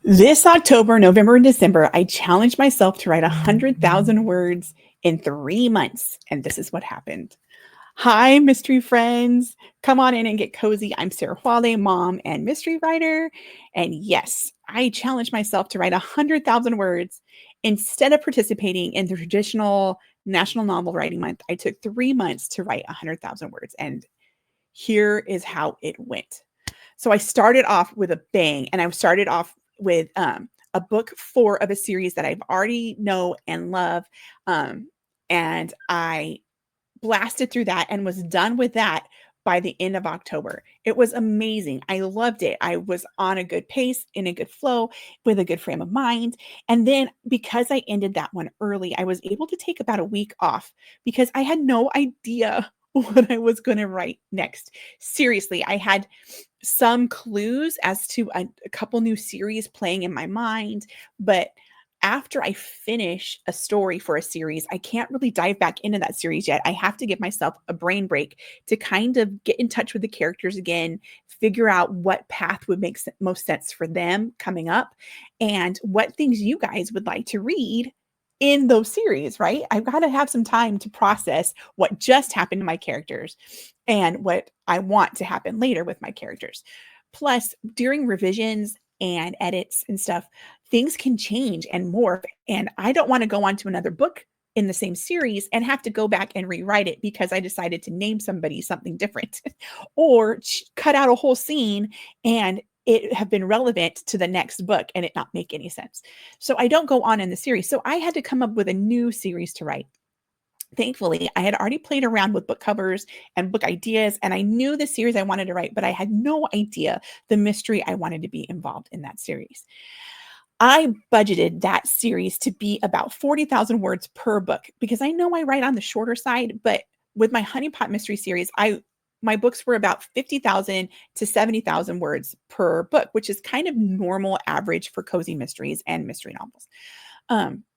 This October, November, and December, I challenged myself to write 100,000 words in 3 months. And this is what happened. Hi, mystery friends. Come on in and get cozy. I'm Sarah Huale, mom and mystery writer. And yes, I challenged myself to write 100,000 words. Instead of participating in the traditional National Novel Writing Month, I took 3 months to write 100,000 words. And here is how it went. So I started off with a bang, and I started off with a book 4 of a series that I've already know and love. Um, and I blasted through that and was done with that by the end of October. It was amazing. I loved it. I was on a good pace, in a good flow, with a good frame of mind. And then because I ended that one early, I was able to take about a week off because I had no idea what I was going to write next. Seriously, I had some clues as to a couple new series playing in my mind, but after I finish a story for a series, I can't really dive back into that series yet. I have to give myself a brain break to kind of get in touch with the characters again, figure out what path would make most sense for them coming up, and what things you guys would like to read in those series, right? I've got to have some time to process what just happened to my characters and what I want to happen later with my characters. Plus, during revisions and edits and stuff, things can change and morph. And I don't want to go on to another book in the same series and have to go back and rewrite it because I decided to name somebody something different or cut out a whole scene and it have been relevant to the next book and it not make any sense. So I don't go on in the series. So I had to come up with a new series to write. Thankfully, I had already played around with book covers and book ideas, and I knew the series I wanted to write, but I had no idea the mystery I wanted to be involved in that series. I budgeted that series to be about 40,000 words per book because I know I write on the shorter side, but with my Honeypot mystery series, I my books were about 50,000 to 70,000 words per book, which is kind of normal average for cozy mysteries and mystery novels.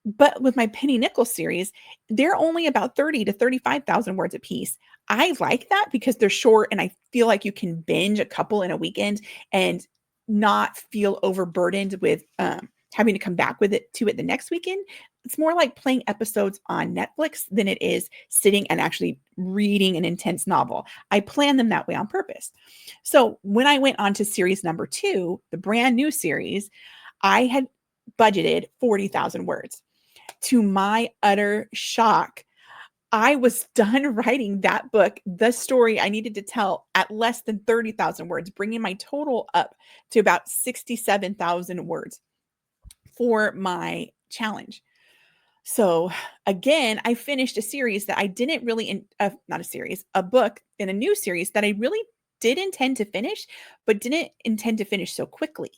But with my Penny Nichols series, they're only about 30 to 35,000 words a piece. I like that because they're short and I feel like you can binge a couple in a weekend and not feel overburdened with having to come back with it the next weekend. It's more like playing episodes on Netflix than it is sitting and actually reading an intense novel. I plan them that way on purpose. So when I went on to series number 2, the brand new series, I had budgeted 40,000 words. To my utter shock, I was done writing that book, the story I needed to tell, at less than 30,000 words, bringing my total up to about 67,000 words for my challenge. So again, I finished a series that I didn't really, not a series, a book in a new series that I really did intend to finish, but didn't intend to finish so quickly.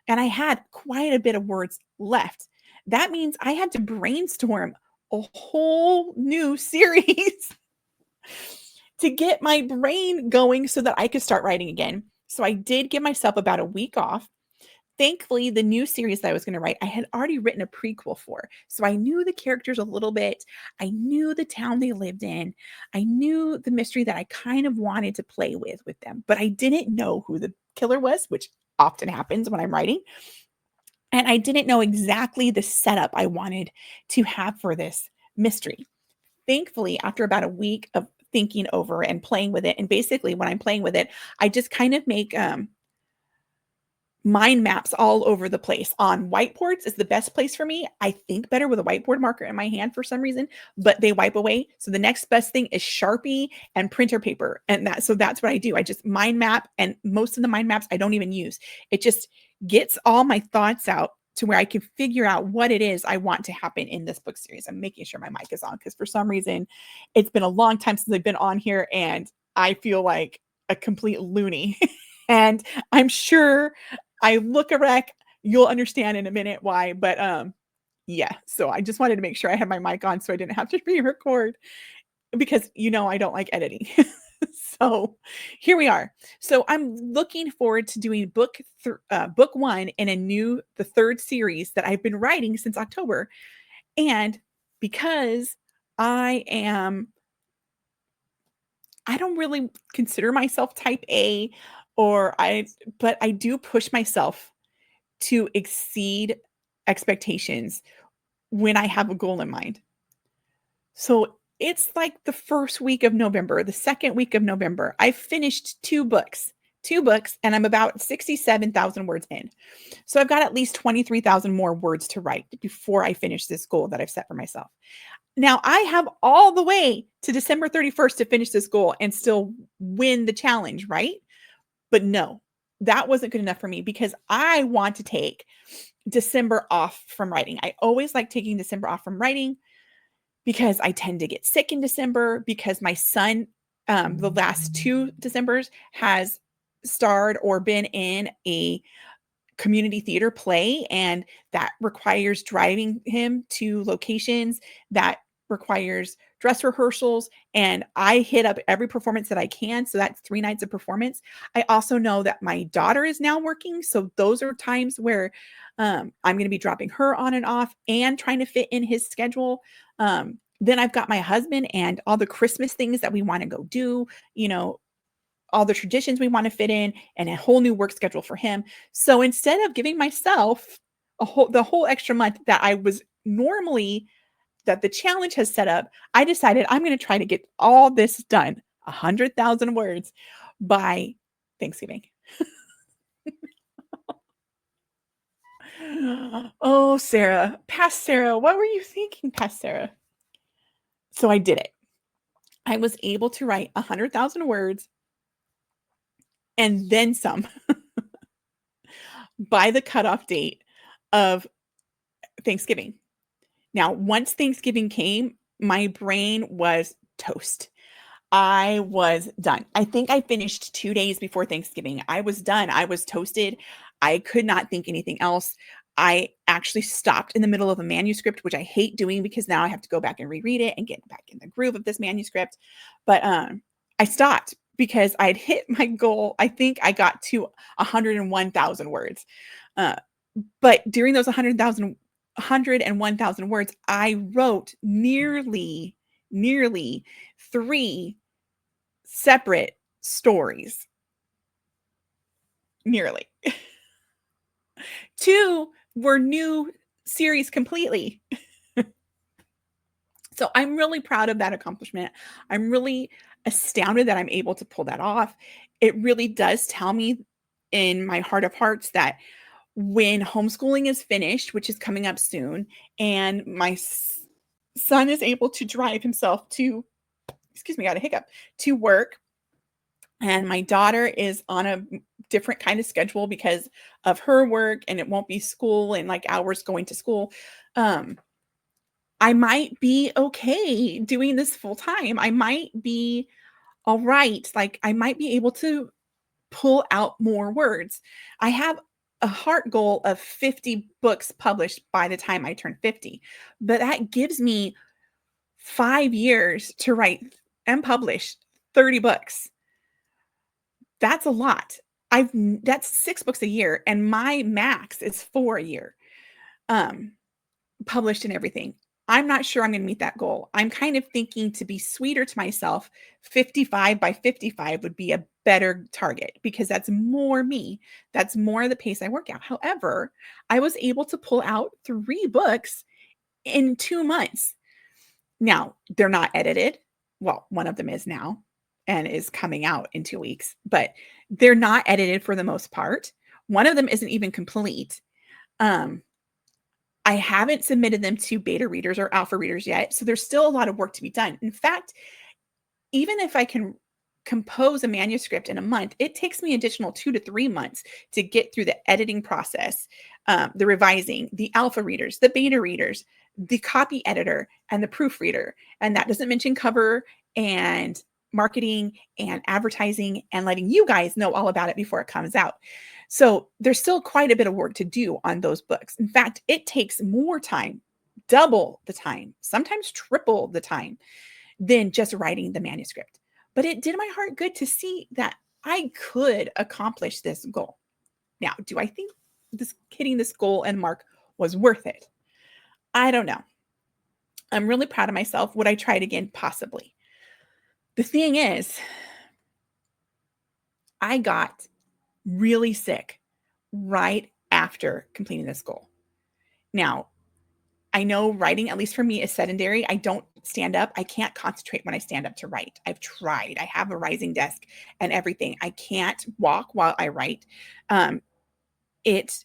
And I had quite a bit of words left. That means I had to brainstorm a whole new series to get my brain going so that I could start writing again. So I did give myself about a week off. Thankfully, the new series that I was going to write, I had already written a prequel for. So I knew the characters a little bit. I knew the town they lived in. I knew the mystery that I kind of wanted to play with them, but I didn't know who the killer was, which often happens when I'm writing. And I didn't know exactly the setup I wanted to have for this mystery. Thankfully, after about a week of thinking over and playing with it, and basically when I'm playing with it, I just kind of make mind maps all over the place. On whiteboards is the best place for me. I think better with a whiteboard marker in my hand for some reason, but they wipe away. So the next best thing is Sharpie and printer paper. And that's what I do. I just mind map, and most of the mind maps I don't even use. It just gets all my thoughts out to where I can figure out what it is I want to happen in this book series. I'm making sure my mic is on because for some reason it's been a long time since I've been on here and I feel like a complete loony. And I'm sure I look a wreck. You'll understand in a minute why, but yeah. So I just wanted to make sure I had my mic on so I didn't have to re-record because I don't like editing. So here we are. So I'm looking forward to doing book 1 in the third series that I've been writing since October. And because I am I don't really consider myself type A but I do push myself to exceed expectations when I have a goal in mind. So it's like the first week of November, the second week of November. I finished two books, and I'm about 67,000 words in. So I've got at least 23,000 more words to write before I finish this goal that I've set for myself. Now I have all the way to December 31st to finish this goal and still win the challenge, right? But no, that wasn't good enough for me because I want to take December off from writing. I always like taking December off from writing because I tend to get sick in December because my son, the last 2 Decembers has starred or been in a community theater play, and that requires driving him to locations, that requires dress rehearsals, and I hit up every performance that I can, so that's 3 nights of performance. I also know that my daughter is now working, so those are times where, I'm gonna be dropping her on and off and trying to fit in his schedule. Then I've got my husband and all the Christmas things that we wanna go do, you know, all the traditions we want to fit in and a whole new work schedule for him. So instead of giving myself the whole extra month that I was normally that the challenge has set up, I decided I'm going to try to get all this done, 100,000 words by Thanksgiving. Oh, Sarah, past Sarah, what were you thinking, past Sarah? So I did it. I was able to write 100,000 words and then some by the cutoff date of Thanksgiving. Now, once Thanksgiving came, my brain was toast. I was done. I think I finished 2 days before Thanksgiving. I was done. I was toasted. I could not think anything else. I actually stopped in the middle of a manuscript, which I hate doing because now I have to go back and reread it and get back in the groove of this manuscript. But I stopped because I'd hit my goal. I think I got to 101,000 words. Uh, but during those 101,000 words, I wrote nearly 3 separate stories. Nearly. 2 were new series completely. So I'm really proud of that accomplishment. I'm really astounded that I'm able to pull that off. It really does tell me in my heart of hearts that when homeschooling is finished, which is coming up soon, and my son is able to drive himself to, excuse me, I got a hiccup, to work, and my daughter is on a different kind of schedule because of her work, and it won't be school and like hours going to school. Um, I might be okay doing this full time. I might be all right. Like I might be able to pull out more words. I have a heart goal of 50 books published by the time I turn 50, but that gives me 5 years to write and publish 30 books. That's a lot. That's 6 books a year, and my max is 4 a year, um, published and everything. I'm not sure I'm gonna meet that goal. I'm kind of thinking to be sweeter to myself, 55 by 55 would be a better target because that's more me. That's more the pace I work out. However, I was able to pull out 3 books in 2 months. Now, they're not edited. Well, one of them is now and is coming out in 2 weeks, but they're not edited for the most part. One of them isn't even complete. Um, I haven't submitted them to beta readers or alpha readers yet, so there's still a lot of work to be done. In fact, even if I can compose a manuscript in a month, it takes me additional 2 to 3 months to get through the editing process, the revising, the alpha readers, the beta readers, the copy editor, and the proofreader. And that doesn't mention cover and marketing and advertising and letting you guys know all about it before it comes out. So there's still quite a bit of work to do on those books. In fact, it takes more time, double the time, sometimes triple the time than just writing the manuscript. But it did my heart good to see that I could accomplish this goal. Now, do I think this hitting this goal and mark was worth it? I don't know. I'm really proud of myself. Would I try it again? Possibly. The thing is, I got really sick right after completing this goal. Now, I know writing, at least for me, is sedentary. I don't stand up. I can't concentrate when I stand up to write. I've tried. I have a rising desk and everything. I can't walk while I write. Um, it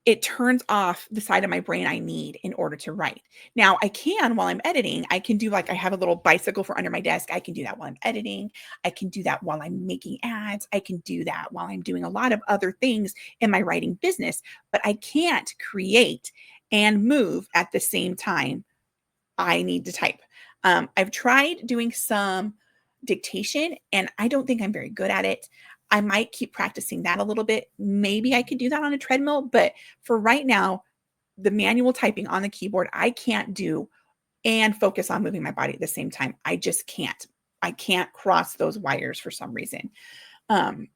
it turns off the side of my brain I need in order to write. Now, I can while I'm editing, I can do like I have a little bicycle for under my desk. I can do that while I'm editing. I can do that while I'm making ads. I can do that while I'm doing a lot of other things in my writing business, but I can't create and move at the same time I need to type. I've tried doing some dictation and I don't think I'm very good at it. I might keep practicing that a little bit. Maybe I could do that on a treadmill, but for right now, the manual typing on the keyboard, I can't do and focus on moving my body at the same time. I just can't. I can't cross those wires for some reason.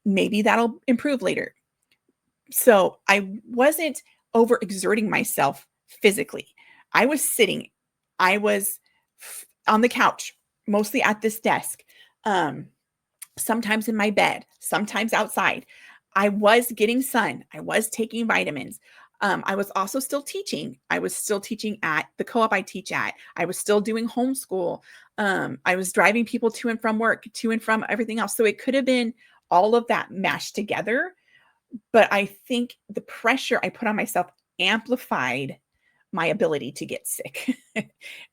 Maybe that'll improve later. So I wasn't overexerting myself physically. I was sitting, I was on the couch, mostly at this desk, sometimes in my bed, sometimes outside. I was getting sun. I was taking vitamins. I was also still teaching. I was still teaching at the co-op I teach at. I was still doing homeschool. I was driving people to and from work, to and from everything else. So it could have been all of that mashed together, but I think the pressure I put on myself amplified my ability to get sick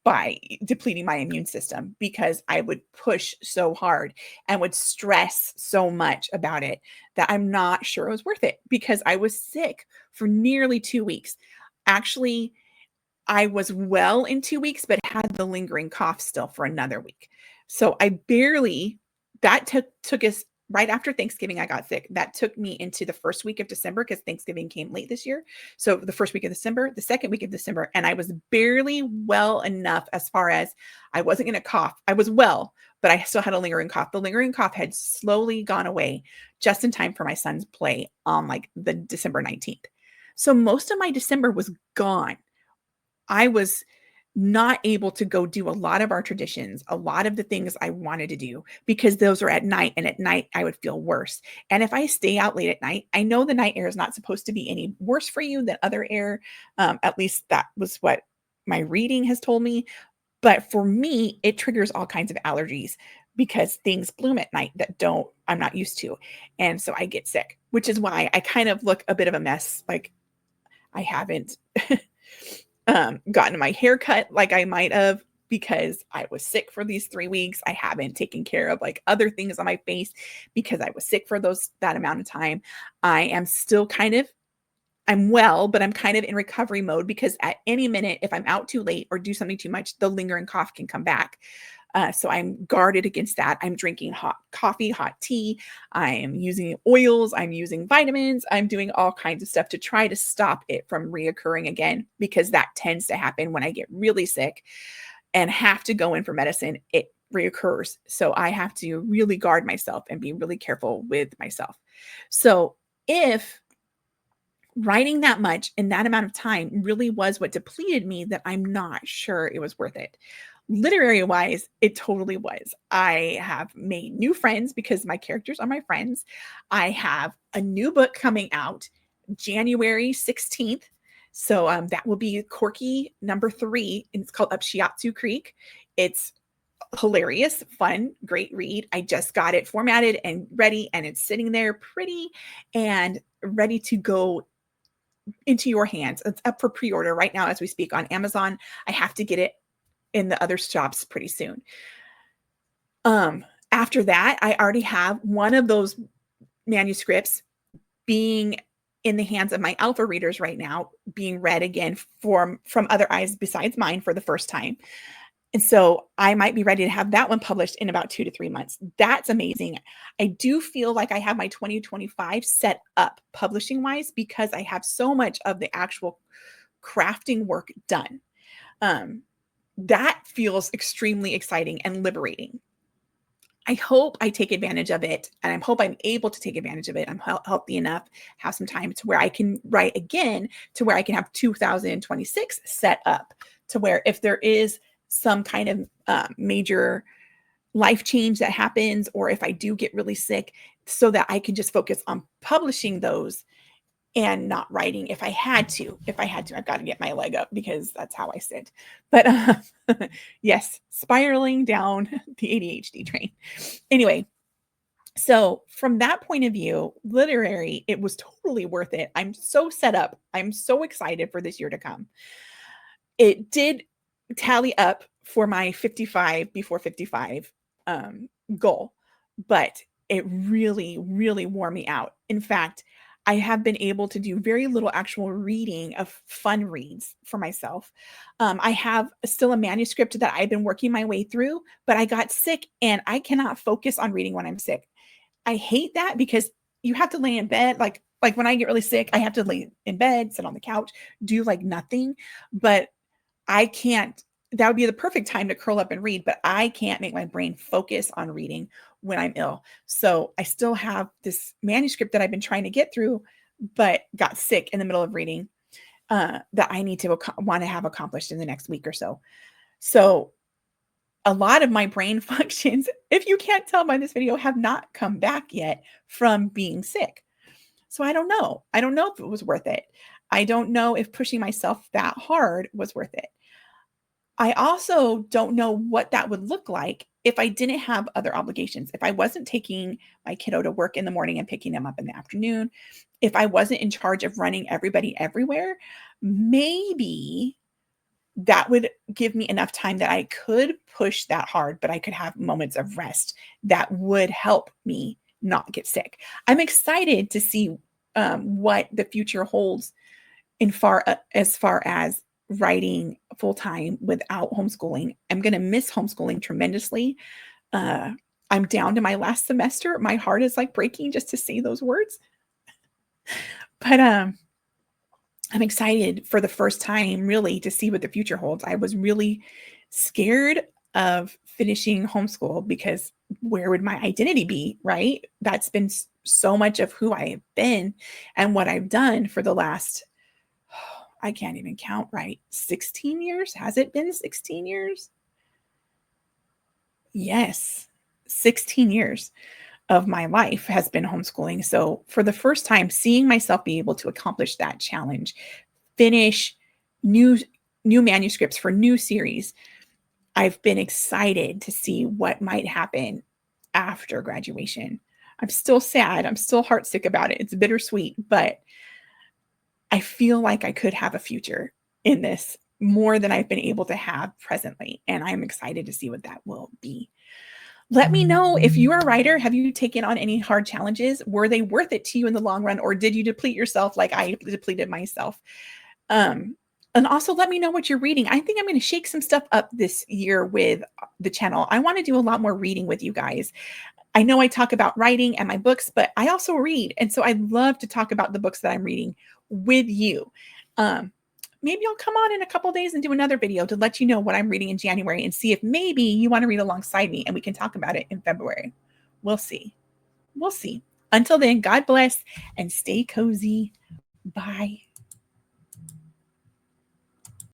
by depleting my immune system because I would push so hard and would stress so much about it that I'm not sure it was worth it because I was sick for nearly 2 weeks. Actually, I was well in 2 weeks, but had the lingering cough still for another week. So I barely, that took us right after Thanksgiving. I got sick. That took me into the first week of December because Thanksgiving came late this year. So the first week of December, the second week of December, and I was barely well enough as far as I wasn't going to cough. I was well, but I still had a lingering cough. The lingering cough had slowly gone away just in time for my son's play on like the December 19th. So most of my December was gone. I was not able to go do a lot of our traditions, a lot of the things I wanted to do because those are at night, and at night I would feel worse. And if I stay out late at night, I know the night air is not supposed to be any worse for you than other air. At least that was what my reading has told me. But for me, it triggers all kinds of allergies because things bloom at night that I'm not used to. And so I get sick, which is why I kind of look a bit of a mess. Like I haven't gotten my hair cut like I might have because I was sick for these 3 weeks. I haven't taken care of like other things on my face because I was sick for that amount of time. I am still I'm well, but I'm kind of in recovery mode because at any minute, if I'm out too late or do something too much, the lingering cough can come back. So I'm guarded against that. I'm drinking hot coffee, hot tea. I am using oils. I'm using vitamins. I'm doing all kinds of stuff to try to stop it from reoccurring again, because that tends to happen when I get really sick and have to go in for medicine. It reoccurs. So I have to really guard myself and be really careful with myself. So if writing that much in that amount of time really was what depleted me, that I'm not sure it was worth it. Literary wise, it totally was. I have made new friends because my characters are my friends. I have a new book coming out January 16th. So that will be Corky #3, and it's called Up Shiatsu Creek. It's hilarious, fun, great read. I just got it formatted and ready, and it's sitting there pretty and ready to go into your hands. It's up for pre-order right now as we speak on Amazon. I have to get it in the other shops pretty soon. After that, I already have one of those manuscripts being in the hands of my alpha readers right now, being read again from other eyes besides mine for the first time. And so I might be ready to have that one published in about 2 to 3 months. That's amazing. I do feel like I have my 2025 set up publishing wise because I have so much of the actual crafting work done. That feels extremely exciting and liberating. I hope I take advantage of it, and I hope I'm able to take advantage of it. I'm healthy enough, have some time to where I can write again, to where I can have 2026 set up, to where if there is some kind of major life change that happens, or if I do get really sick, so that I can just focus on publishing those and not writing if I had to. I've got to get my leg up because that's how I sit. But yes, spiraling down the ADHD train. Anyway, so from that point of view, literary, it was totally worth it. I'm so set up. I'm so excited for this year to come. It did tally up for my 55 before 55 goal, but it really, really wore me out. In fact, I have been able to do very little actual reading of fun reads for myself. I have still a manuscript that I've been working my way through, but I got sick and I cannot focus on reading when I'm sick. I hate that because you have to lay in bed. Like when I get really sick, I have to lay in bed, sit on the couch, do like nothing. But I can't, that would be the perfect time to curl up and read, but I can't make my brain focus on reading when I'm ill. So I still have this manuscript that I've been trying to get through, but got sick in the middle of reading that I need to want to have accomplished in the next week or so. So a lot of my brain functions, if you can't tell by this video, have not come back yet from being sick. So I don't know. I don't know if it was worth it. I don't know if pushing myself that hard was worth it. I also don't know what that would look like if I didn't have other obligations. If I wasn't taking my kiddo to work in the morning and picking him up in the afternoon, if I wasn't in charge of running everybody everywhere, maybe that would give me enough time that I could push that hard, but I could have moments of rest that would help me not get sick. I'm excited to see what the future holds as far as writing full time without homeschooling. I'm going to miss homeschooling tremendously. I'm down to my last semester. My heart is like breaking just to say those words. But I'm excited for the first time really to see what the future holds. I was really scared of finishing homeschool because where would my identity be, right? That's been so much of who I have been and what I've done for the last, I can't even count, right? 16 years? Has it been 16 years? Yes, 16 years of my life has been homeschooling. So for the first time, seeing myself be able to accomplish that challenge, finish new manuscripts for new series, I've been excited to see what might happen after graduation. I'm still sad. I'm still heartsick about it. It's bittersweet, but I feel like I could have a future in this more than I've been able to have presently. And I'm excited to see what that will be. Let me know if you're a writer, have you taken on any hard challenges? Were they worth it to you in the long run, or did you deplete yourself like I depleted myself? And also let me know what you're reading. I think I'm going to shake some stuff up this year with the channel. I want to do a lot more reading with you guys. I know I talk about writing and my books, but I also read. And so I'd love to talk about the books that I'm reading with you. Maybe I'll come on in a couple days and do another video to let you know what I'm reading in January and see if maybe you want to read alongside me and we can talk about it in February. We'll see. We'll see. Until then, God bless and stay cozy. Bye.